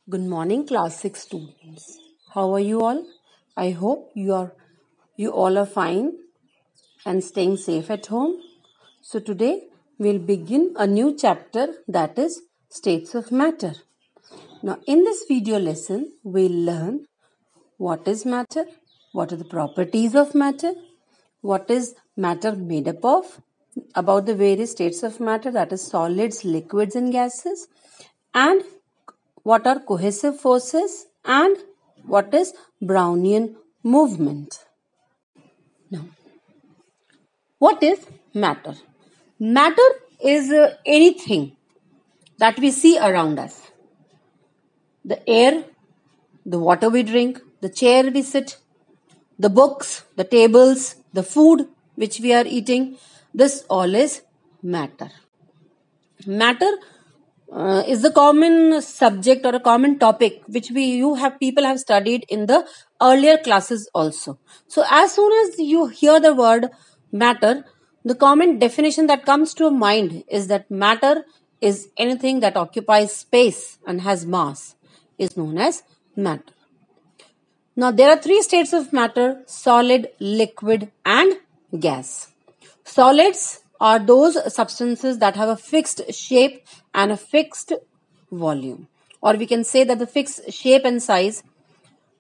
Good morning, class 6 students. How are you all? I hope you all are fine and staying safe at home. So today we'll begin a new chapter, that is states of matter. Now in this video lesson we'll learn what is matter, what are the properties of matter, what is matter made up of, about the various states of matter, that is solids, liquids and gases, and what are cohesive forces and what is Brownian movement. Now, what is matter? Matter is anything that we see around us. The air, the water we drink, the chair we sit, the books, the tables, the food which we are eating, this all is matter. Matter is the common subject or a common topic which people have studied in the earlier classes also. So as soon as you hear the word matter, the common definition that comes to mind is that matter is anything that occupies space and has mass is known as matter. Now there are three states of matter: solid, liquid and gas. Solids are those substances that have a fixed shape and a fixed volume, or we can say that the fixed shape and size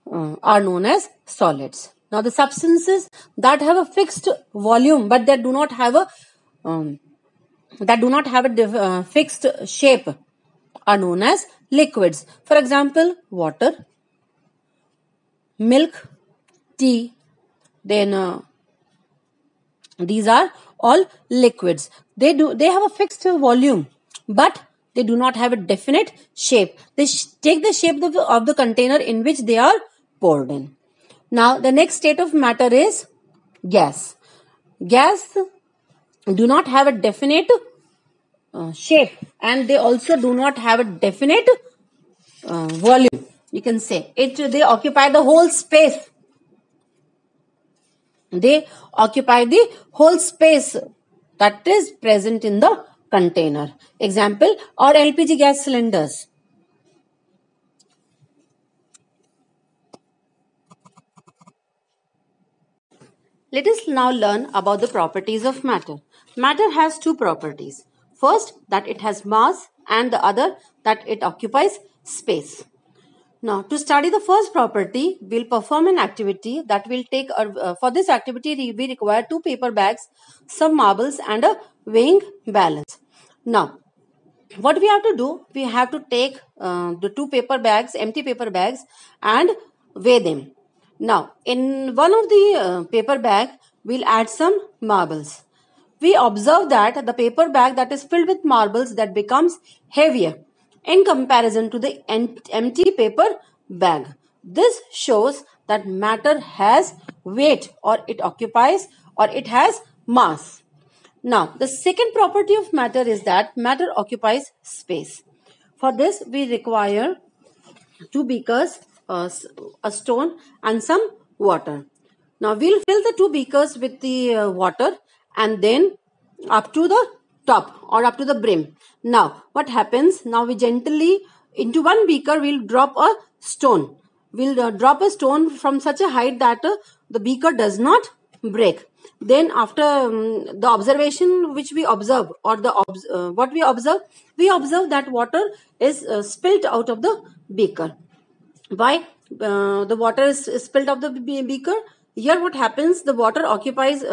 are known as solids. Now the substances that have a fixed volume but that do not have a fixed shape are known as liquids. For example, water, milk, tea, then these are all liquids. They have a fixed volume, but they do not have a definite shape. They take the shape of the container in which they are poured in. Now, the next state of matter is gas. Gas do not have a definite shape, and they also do not have a definite volume. You can say they occupy the whole space. They occupy the whole space that is present in the container. Example, or LPG gas cylinders. Let us now learn about the properties of matter. Matter has two properties. First, that it has mass, and the other, that it occupies space. Now, to study the first property, we'll perform an activity that will take, for this activity, we require two paper bags, some marbles and a weighing balance. Now, what we have to do, we have to take the two paper bags, empty paper bags, and weigh them. Now, in one of the paper bag, we'll add some marbles. We observe that the paper bag that is filled with marbles that becomes heavier in comparison to the empty paper bag. This shows that matter has weight, or it occupies, or it has mass. Now, the second property of matter is that matter occupies space. For this, we require two beakers, a stone and some water. Now, we'll fill the two beakers with the water and then up to the top or up to the brim. Now, what happens? Now, we gently, into one beaker, we'll drop a stone. We'll drop a stone from such a height that the beaker does not break. Then after the observation which we observe, or what we observe that water is spilt out of the beaker. Why the water is spilled out of the beaker? Here what happens, the water occupies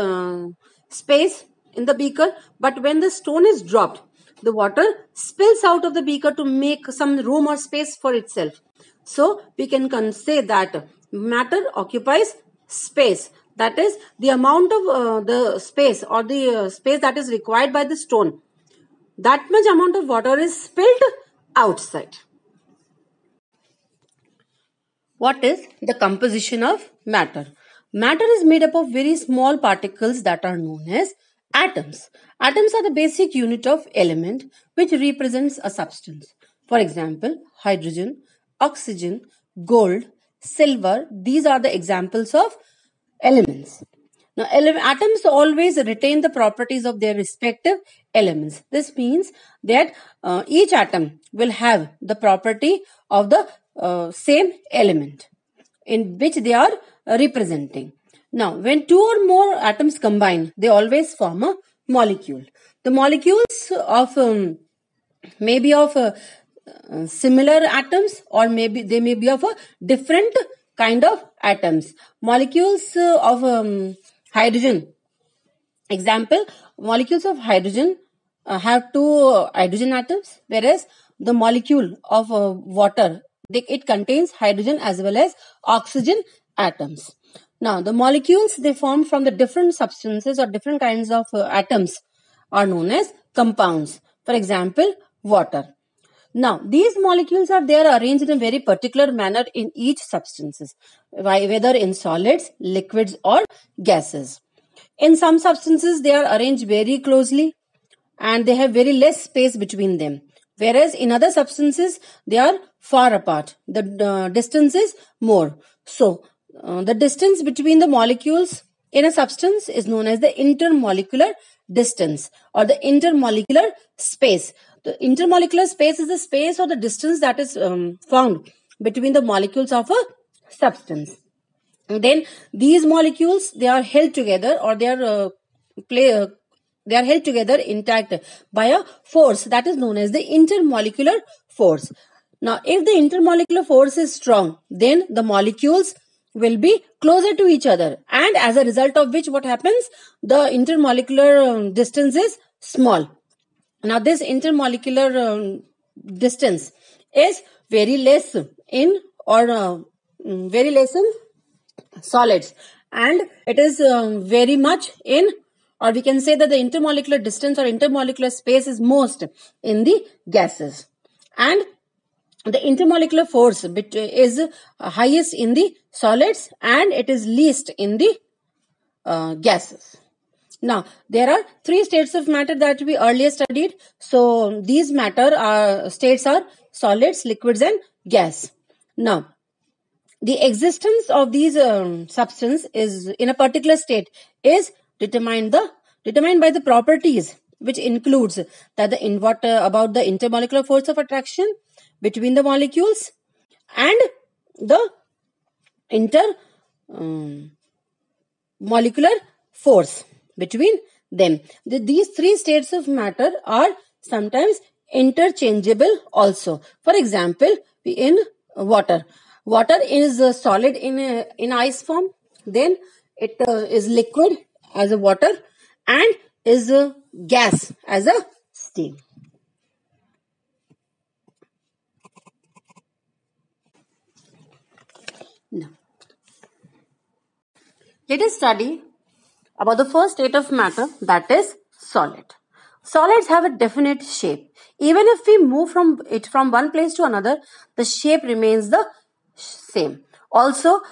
space in the beaker, but when the stone is dropped, the water spills out of the beaker to make some room or space for itself. So we can say that matter occupies space. That is the amount of the space, or the space that is required by the stone. That much amount of water is spilled outside. What is the composition of matter? Matter is made up of very small particles that are known as atoms. Atoms are the basic unit of element which represents a substance. For example, hydrogen, oxygen, gold, silver, these are the examples of elements. Now, atoms always retain the properties of their respective elements. This means that each atom will have the property of the same element in which they are representing. Now, when two or more atoms combine, they always form a molecule. The molecules of may be of similar atoms, or maybe they may be of a different kind of atoms. Molecules of hydrogen. Example, molecules of hydrogen have two hydrogen atoms, whereas the molecule of water, it contains hydrogen as well as oxygen atoms. Now, the molecules they form from the different substances or different kinds of atoms are known as compounds. For example, water. Now, these molecules are there arranged in a very particular manner in each substances, whether in solids, liquids or gases. In some substances, they are arranged very closely and they have very less space between them. Whereas in other substances, they are far apart. The distance is more. So, the distance between the molecules in a substance is known as the intermolecular distance or the intermolecular space. The intermolecular space is the space or the distance that is found between the molecules of a substance. And then these molecules, they are held together or they are held together intact by a force that is known as the intermolecular force. Now, if the intermolecular force is strong, then the molecules will be closer to each other, and as a result of which what happens, the intermolecular distance is small. Now, this intermolecular distance is very less in solids, and it is very much in, or we can say that the intermolecular distance or intermolecular space is most in the gases, and the intermolecular force is highest in the solids and it is least in the gases. Now, there are three states of matter that we earlier studied. So, these states are solids, liquids and gas. Now, the existence of these substance is in a particular state is determined by the properties, which includes that about the intermolecular force of attraction between the molecules and the intermolecular force between them. These three states of matter are sometimes interchangeable also. For example, in water is solid in ice form, then it is liquid as a water and is a gas as a steam. Now, let us study about the first state of matter, that is solid. Solids have a definite shape. Even if we move from one place to another, the shape remains the same. Also,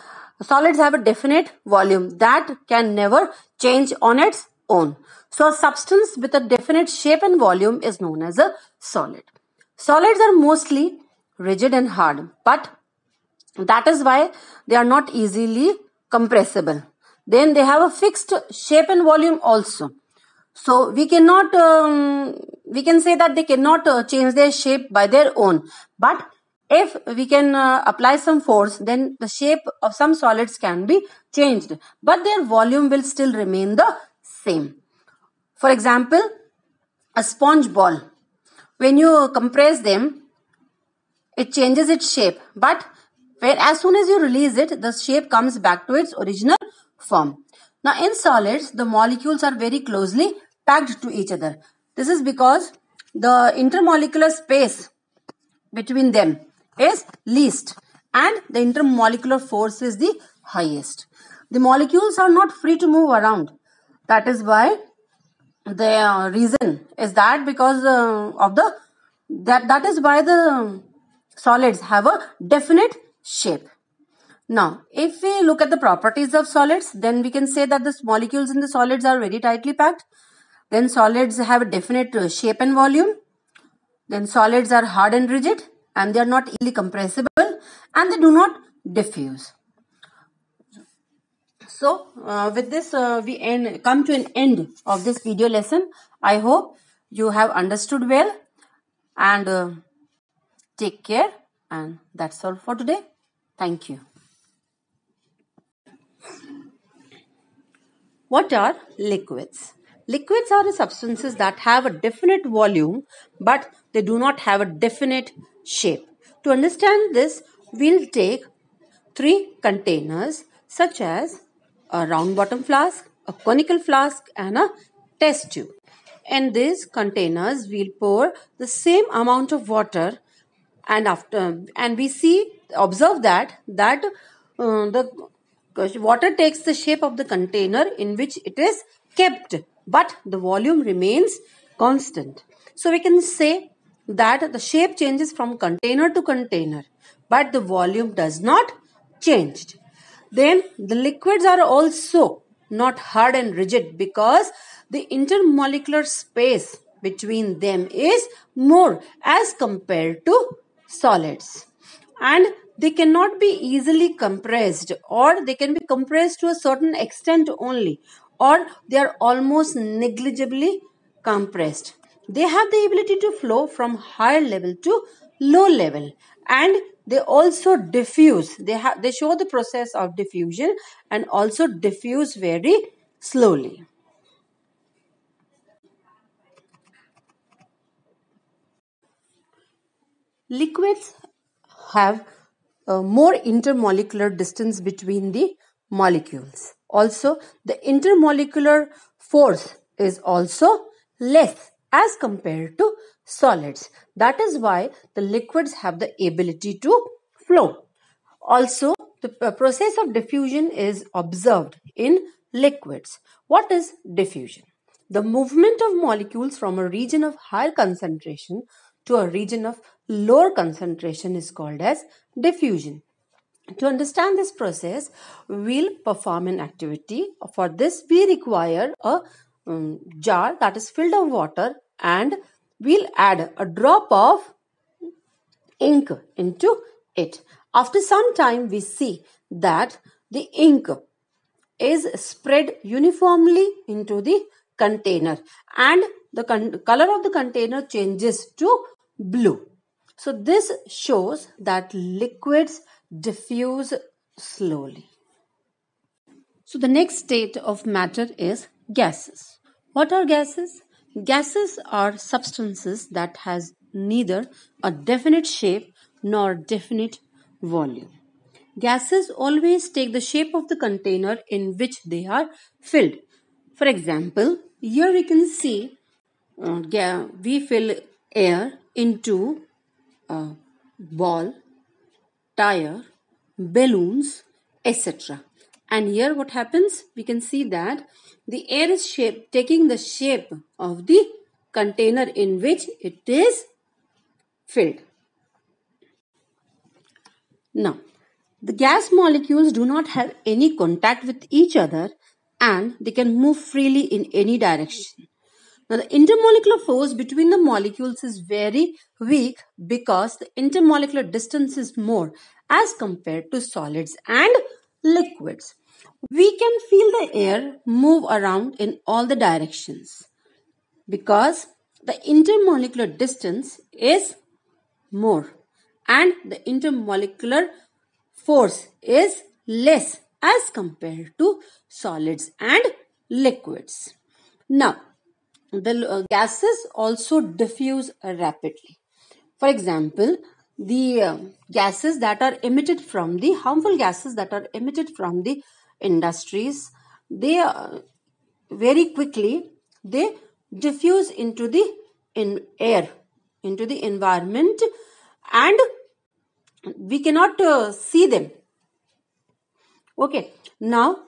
solids have a definite volume that can never change on its own. So, a substance with a definite shape and volume is known as a solid. Solids are mostly rigid and hard, but that is why they are not easily compressible. Then they have a fixed shape and volume also. So we can say that they cannot change their shape by their own. But if we can apply some force, then the shape of some solids can be changed, but their volume will still remain the same. For example, a sponge ball. When you compress them, it changes its shape, but as soon as you release it, the shape comes back to its original form. Now, in solids, the molecules are very closely packed to each other. This is because the intermolecular space between them is least and the intermolecular force is the highest. The molecules are not free to move around. That is why the reason is that because that is why the solids have a definite shape. Now, if we look at the properties of solids, then we can say that the molecules in the solids are very tightly packed. Then solids have a definite shape and volume. Then solids are hard and rigid and they are not easily compressible and they do not diffuse. So, with this we come to an end of this video lesson. I hope you have understood well and take care. And that's all for today. Thank you. What are liquids? Liquids are the substances that have a definite volume but they do not have a definite shape. To understand this, we'll take three containers such as a round bottom flask, a conical flask and a test tube. In these containers, we'll pour the same amount of water and we observe that the water takes the shape of the container in which it is kept, but the volume remains constant. So we can say that the shape changes from container to container, but the volume does not change. Then the liquids are also not hard and rigid because the intermolecular space between them is more as compared to solids, and they cannot be easily compressed, or they can be compressed to a certain extent only, or they are almost negligibly compressed. They have the ability to flow from higher level to low level, and they also diffuse. They show the process of diffusion and also diffuse very slowly. Liquids have more intermolecular distance between the molecules. Also, the intermolecular force is also less as compared to solids. That is why the liquids have the ability to flow. Also, the process of diffusion is observed in liquids. What is diffusion? The movement of molecules from a region of higher concentration to a region of lower concentration is called as diffusion. To understand this process, we'll perform an activity. For this, we require a jar that is filled with water, and we'll add a drop of ink into it. After some time, we see that the ink is spread uniformly into the container, and the color of the container changes to blue. So this shows that liquids diffuse slowly. So the next state of matter is gases. What are gases? Gases are substances that has neither a definite shape nor definite volume. Gases always take the shape of the container in which they are filled. For example, here we can see we fill air into a ball, tire, balloons, etc. And here what happens? We can see that the air is taking the shape of the container in which it is filled. Now, the gas molecules do not have any contact with each other and they can move freely in any direction. Now, the intermolecular force between the molecules is very weak because the intermolecular distance is more as compared to solids and liquids. We can feel the air move around in all the directions because the intermolecular distance is more and the intermolecular force is less as compared to solids and liquids. Now, the gases also diffuse rapidly. For example, the gases that are emitted from the harmful gases that are emitted from the industries, they very quickly they diffuse into the air, into the environment, and we cannot see them. Okay, now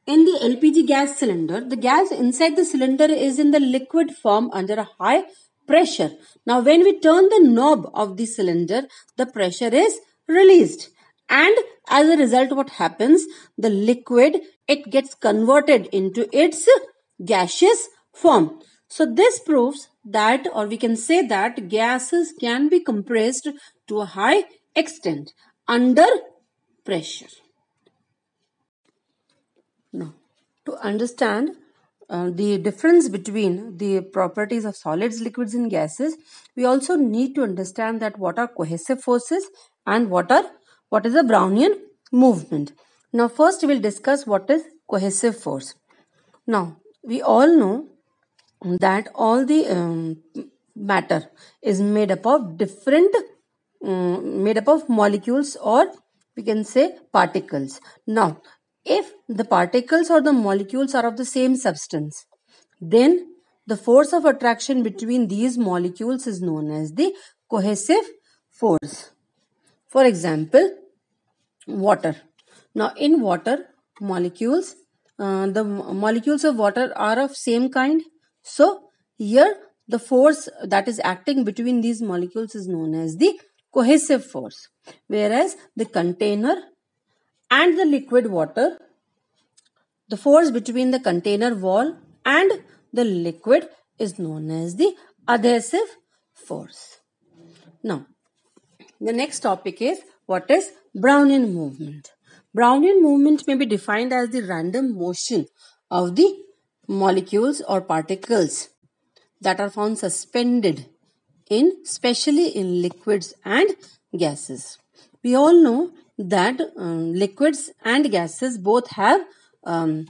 in the LPG gas cylinder, the gas inside the cylinder is in the liquid form under a high pressure. Now when we turn the knob of the cylinder, the pressure is released, and as a result what happens, the liquid, it gets converted into its gaseous form. So this proves that, or we can say that, gases can be compressed to a high extent under pressure. Now, to understand the difference between the properties of solids, liquids and gases, we also need to understand that what are cohesive forces and what is a Brownian movement. Now first we will discuss what is cohesive force. Now we all know that all the matter is made up of made up of molecules, or we can say particles. Now if the particles or the molecules are of the same substance, then the force of attraction between these molecules is known as the cohesive force. For example, water. Now in water, molecules, the molecules of water are of same kind. So here the force that is acting between these molecules is known as the cohesive force. Whereas the container and the liquid water, the force between the container wall and the liquid is known as the adhesive force. Now, the next topic is what is Brownian movement. Brownian movement may be defined as the random motion of the molecules or particles that are found suspended especially in liquids and gases. We all know that liquids and gases both have a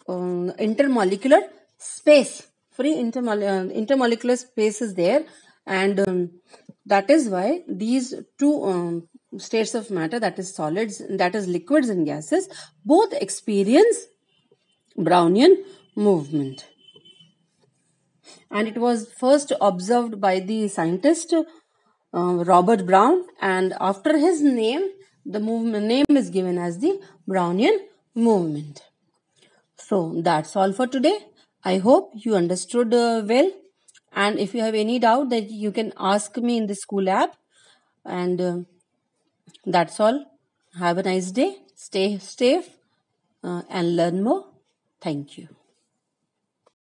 intermolecular space. Free intermolecular space is there, and that is why these two states of matter, that is solids, that is liquids and gases, both experience Brownian movement. And it was first observed by the scientist Robert Brown, and after his name, the movement name is given as the Brownian movement. So that's all for today. I hope you understood well, and if you have any doubt, that you can ask me in the school app. And that's all. Have a nice day. Stay safe and learn more. Thank you.